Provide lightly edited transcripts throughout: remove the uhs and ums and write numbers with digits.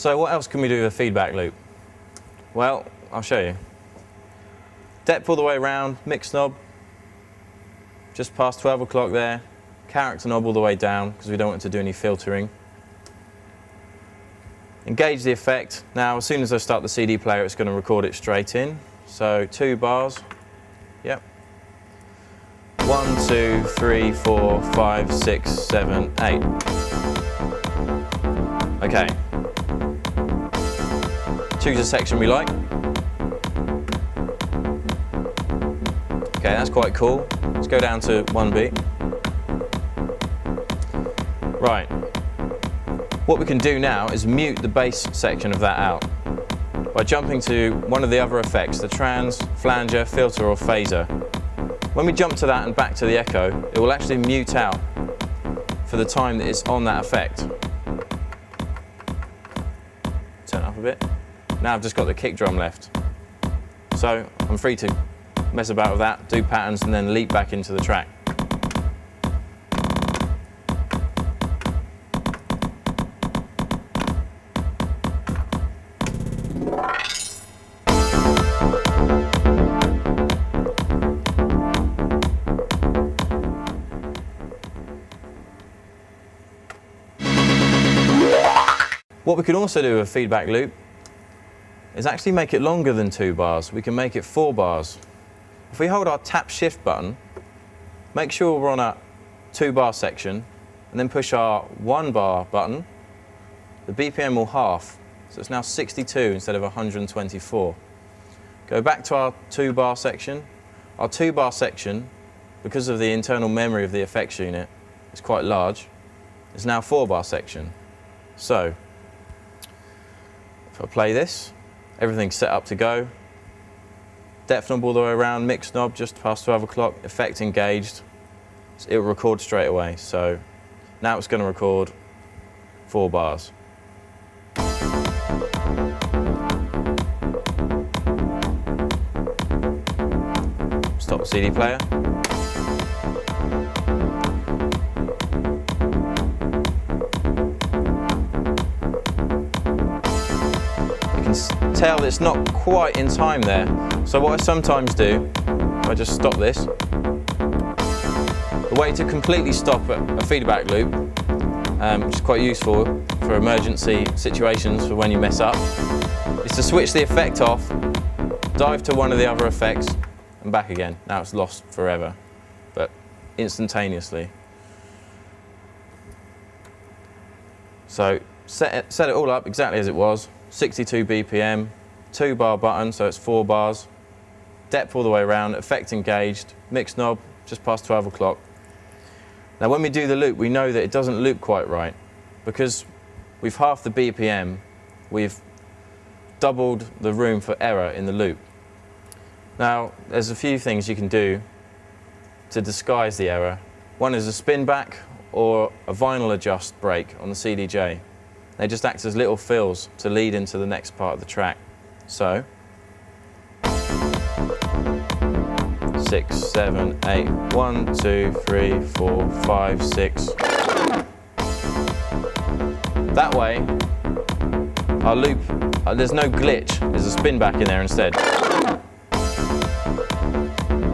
So what else can we do with a feedback loop? Well, I'll show you. Depth all the way around, mix knob, just past 12 o'clock there. Character knob all the way down, because we don't want to do any filtering. Engage the effect. Now, as soon as I start the CD player, it's going to record it straight in. So 2 bars. Yep. 1, 2, 3, 4, 5, 6, 7, 8. Okay. Choose a section we like. Okay, that's quite cool. Let's go down to 1 beat. Right. What we can do now is mute the bass section of that out by jumping to one of the other effects, the trans, flanger, filter or phaser. When we jump to that and back to the echo, it will actually mute out for the time that it's on that effect. Turn it up a bit. Now I've just got the kick drum left. So I'm free to mess about with that, do patterns and then leap back into the track. What we can also do with a feedback loop is actually make it longer than 2 bars. We can make it 4 bars. If we hold our tap shift button, make sure we're on a 2 bar section, and then push our 1 bar button, the BPM will half. So it's now 62 instead of 124. Go back to our 2 bar section. Our 2 bar section, because of the internal memory of the effects unit, is quite large. It's now 4 bar section. So, if I play this, everything's set up to go. Depth knob all the way around, mix knob just past 12 o'clock, effect engaged. It will record straight away. So now it's going to record 4 bars. Stop the CD player. Tell that it's not quite in time there. So what I sometimes do, if I just stop this, the way to completely stop a feedback loop, which is quite useful for emergency situations for when you mess up, is to switch the effect off, dive to one of the other effects, and back again. Now it's lost forever, but instantaneously. So set it all up exactly as it was. 62 BPM, 2 bar button, so it's 4 bars, depth all the way around, effect engaged, mix knob, just past 12 o'clock. Now when we do the loop, we know that it doesn't loop quite right. Because we've halved the BPM, we've doubled the room for error in the loop. Now, there's a few things you can do to disguise the error. One is a spin back or a vinyl adjust break on the CDJ. They just act as little fills to lead into the next part of the track. So, 6, 7, 8, 1, 2, 3, 4, 5, 6. That way, our loop, there's no glitch, there's a spin back in there instead.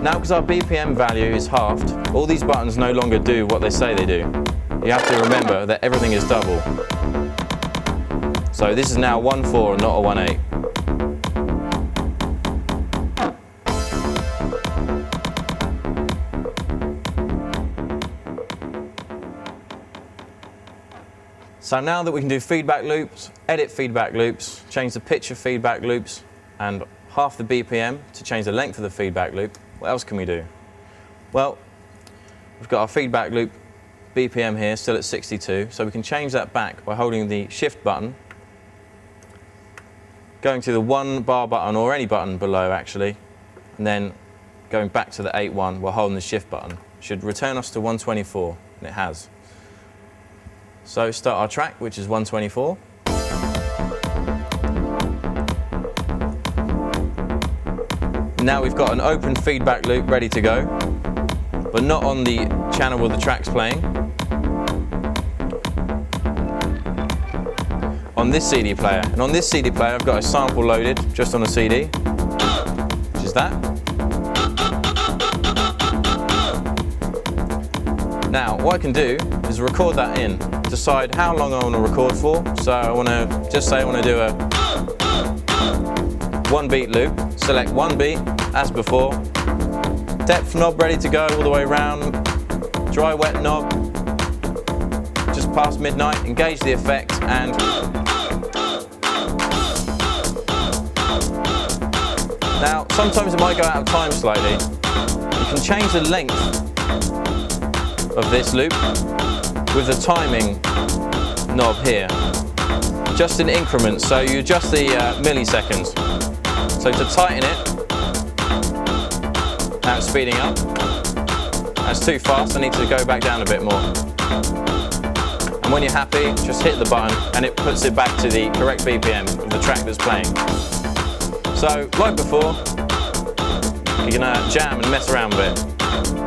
Now, because our BPM value is halved, all these buttons no longer do what they say they do. You have to remember that everything is double. So this is now 1/4 and not a 1/8. So now that we can do feedback loops, edit feedback loops, change the pitch of feedback loops, and half the BPM to change the length of the feedback loop, what else can we do? Well, we've got our feedback loop BPM here, still at 62, so we can change that back by holding the shift button, going to the 1 bar button, or any button below actually, and then going back to the 8-1 while holding the shift button. Should return us to 124, and it has. So start our track, which is 124. Now we've got an open feedback loop ready to go, but not on the channel where the track's playing. on this CD player. And on this CD player, I've got a sample loaded just on a CD, which is that. Now, what I can do is record that in, decide how long I want to record for. So I want to just say I want to do a 1 beat loop, select 1 beat as before, depth knob ready to go all the way around, dry wet knob, just past midnight, engage the effect, and now sometimes it might go out of time slightly. You can change the length of this loop with the timing knob here, just in increments, so you adjust the milliseconds. So to tighten it, now it's speeding up. That's too fast, I need to go back down a bit more. And when you're happy, just hit the button and it puts it back to the correct BPM of the track that's playing. So, like before, you can jam and mess around with it.